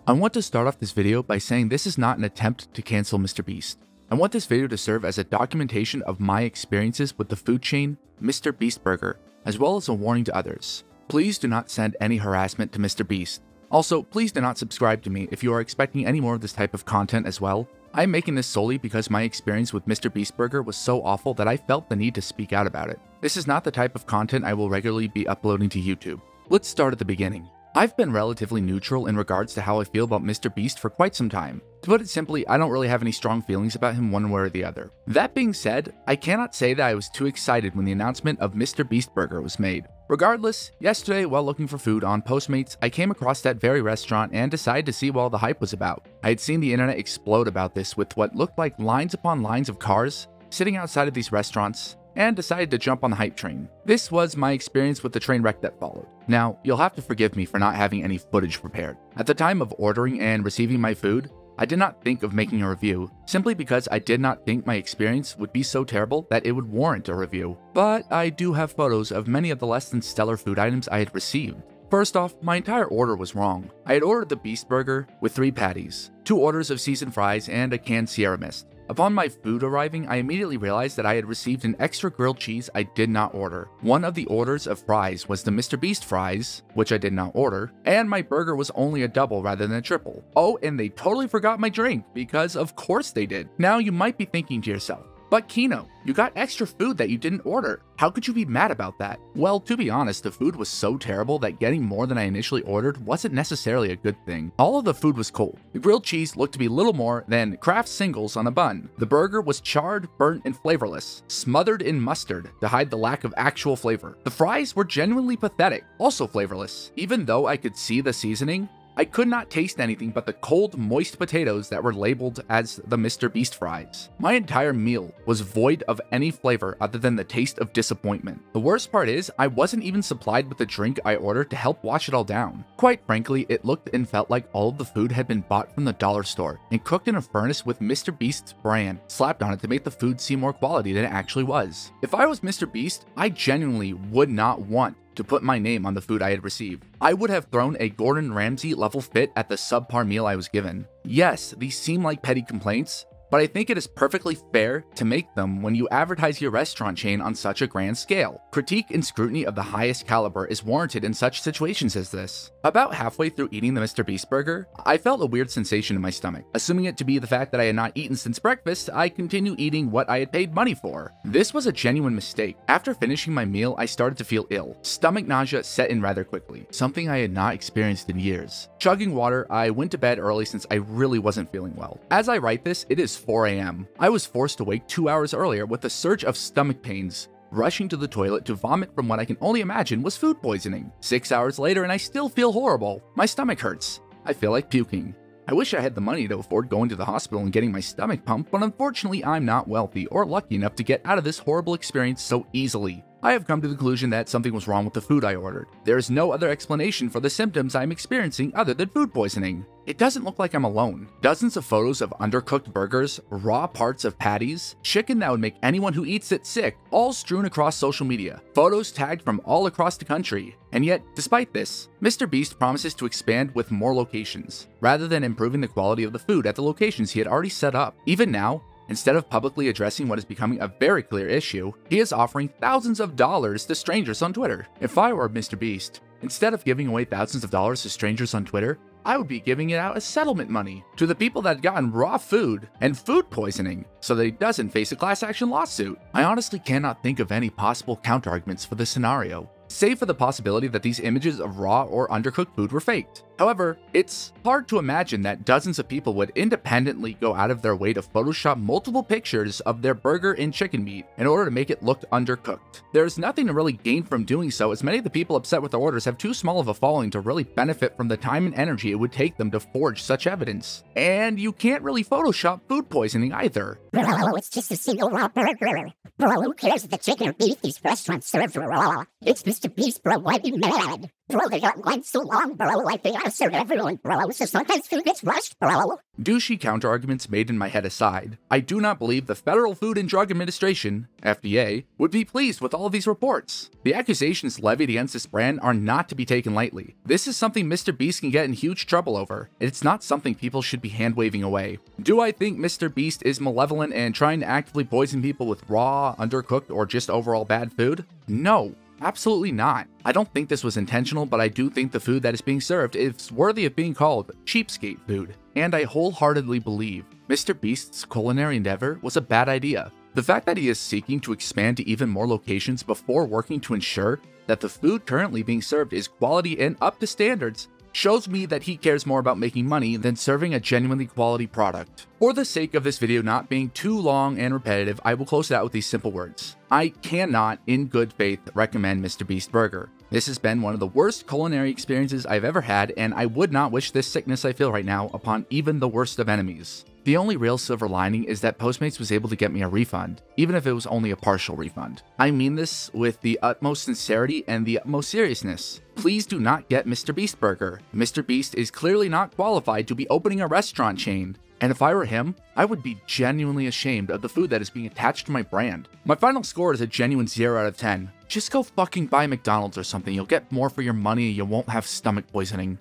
I want to start off this video by saying this is not an attempt to cancel Mr. Beast. I want this video to serve as a documentation of my experiences with the food chain Mr. Beast Burger, as well as a warning to others. Please do not send any harassment to Mr. Beast. Also, please do not subscribe to me if you are expecting any more of this type of content as well. I am making this solely because my experience with Mr. Beast Burger was so awful that I felt the need to speak out about it. This is not the type of content I will regularly be uploading to YouTube. Let's start at the beginning. I've been relatively neutral in regards to how I feel about Mr. Beast for quite some time. To put it simply, I don't really have any strong feelings about him one way or the other. That being said, I cannot say that I was too excited when the announcement of Mr. Beast Burger was made. Regardless, yesterday while looking for food on Postmates, I came across that very restaurant and decided to see what all the hype was about. I had seen the internet explode about this with what looked like lines upon lines of cars sitting outside of these restaurants, and decided to jump on the hype train. This was my experience with the train wreck that followed. Now, you'll have to forgive me for not having any footage prepared. At the time of ordering and receiving my food, I did not think of making a review, simply because I did not think my experience would be so terrible that it would warrant a review. But I do have photos of many of the less than stellar food items I had received. First off, my entire order was wrong. I had ordered the Beast Burger with 3 patties, 2 orders of seasoned fries, and a canned Sierra Mist. Upon my food arriving, I immediately realized that I had received an extra grilled cheese I did not order. One of the orders of fries was the Mr. Beast fries, which I did not order, and my burger was only a double rather than a triple. Oh, and they totally forgot my drink, because of course they did. Now you might be thinking to yourself, but Kino, you got extra food that you didn't order. How could you be mad about that? Well, to be honest, the food was so terrible that getting more than I initially ordered wasn't necessarily a good thing. All of the food was cold. The grilled cheese looked to be little more than Kraft singles on a bun. The burger was charred, burnt, and flavorless, smothered in mustard to hide the lack of actual flavor. The fries were genuinely pathetic, also flavorless. Even though I could see the seasoning, I could not taste anything but the cold, moist potatoes that were labeled as the Mr. Beast fries. My entire meal was void of any flavor other than the taste of disappointment. The worst part is, I wasn't even supplied with the drink I ordered to help wash it all down. Quite frankly, it looked and felt like all of the food had been bought from the dollar store and cooked in a furnace with Mr. Beast's brand slapped on it to make the food seem more quality than it actually was. If I was Mr. Beast, I genuinely would not want to put my name on the food I had received. I would have thrown a Gordon Ramsay level fit at the subpar meal I was given. Yes, these seem like petty complaints, but I think it is perfectly fair to make them when you advertise your restaurant chain on such a grand scale. Critique and scrutiny of the highest caliber is warranted in such situations as this. About halfway through eating the Mr. Beast Burger, I felt a weird sensation in my stomach. Assuming it to be the fact that I had not eaten since breakfast, I continued eating what I had paid money for. This was a genuine mistake. After finishing my meal, I started to feel ill. Stomach nausea set in rather quickly, something I had not experienced in years. Chugging water, I went to bed early since I really wasn't feeling well. As I write this, it is 4 a.m. I was forced to wake 2 hours earlier with a surge of stomach pains, rushing to the toilet to vomit from what I can only imagine was food poisoning. 6 hours later and I still feel horrible. My stomach hurts. I feel like puking. I wish I had the money to afford going to the hospital and getting my stomach pumped, but unfortunately I'm not wealthy or lucky enough to get out of this horrible experience so easily. I have come to the conclusion that something was wrong with the food I ordered. There is no other explanation for the symptoms I'm experiencing other than food poisoning. It doesn't look like I'm alone. Dozens of photos of undercooked burgers, raw parts of patties, chicken that would make anyone who eats it sick, all strewn across social media. Photos tagged from all across the country. And yet, despite this, Mr. Beast promises to expand with more locations, rather than improving the quality of the food at the locations he had already set up. Even now, instead of publicly addressing what is becoming a very clear issue, he is offering thousands of dollars to strangers on Twitter. If I were Mr. Beast, instead of giving away thousands of dollars to strangers on Twitter, I would be giving it out as settlement money to the people that had gotten raw food and food poisoning so that he doesn't face a class action lawsuit. I honestly cannot think of any possible counterarguments for this scenario, save for the possibility that these images of raw or undercooked food were faked. However, it's hard to imagine that dozens of people would independently go out of their way to Photoshop multiple pictures of their burger and chicken meat in order to make it look undercooked. There's nothing to really gain from doing so, as many of the people upset with their orders have too small of a following to really benefit from the time and energy it would take them to forge such evidence. And you can't really Photoshop food poisoning either. Bro, it's just a single raw burger. Bro, who cares if the chicken or beef these restaurants serve raw? It's Mr. Beast, bro, why be mad? Bro, they got lines so long, bro. Like they gotta serve everyone, bro. So sometimes food gets rushed, bro. Douchey counterarguments made in my head aside, I do not believe the Federal Food and Drug Administration, FDA, would be pleased with all of these reports. The accusations levied against this brand are not to be taken lightly. This is something Mr. Beast can get in huge trouble over. It's not something people should be hand-waving away. Do I think Mr. Beast is malevolent and trying to actively poison people with raw, undercooked, or just overall bad food? No. Absolutely not. I don't think this was intentional, but I do think the food that is being served is worthy of being called cheapskate food. And I wholeheartedly believe Mr. Beast's culinary endeavor was a bad idea. The fact that he is seeking to expand to even more locations before working to ensure that the food currently being served is quality and up to standards shows me that he cares more about making money than serving a genuinely quality product. For the sake of this video not being too long and repetitive, I will close it out with these simple words. I cannot, in good faith, recommend Mr. Beast Burger. This has been one of the worst culinary experiences I've ever had, and I would not wish this sickness I feel right now upon even the worst of enemies. The only real silver lining is that Postmates was able to get me a refund, even if it was only a partial refund. I mean this with the utmost sincerity and the utmost seriousness. Please do not get Mr. Beast Burger. Mr. Beast is clearly not qualified to be opening a restaurant chain. And if I were him, I would be genuinely ashamed of the food that is being attached to my brand. My final score is a genuine 0 out of 10. Just go fucking buy McDonald's or something, you'll get more for your money and you won't have stomach poisoning.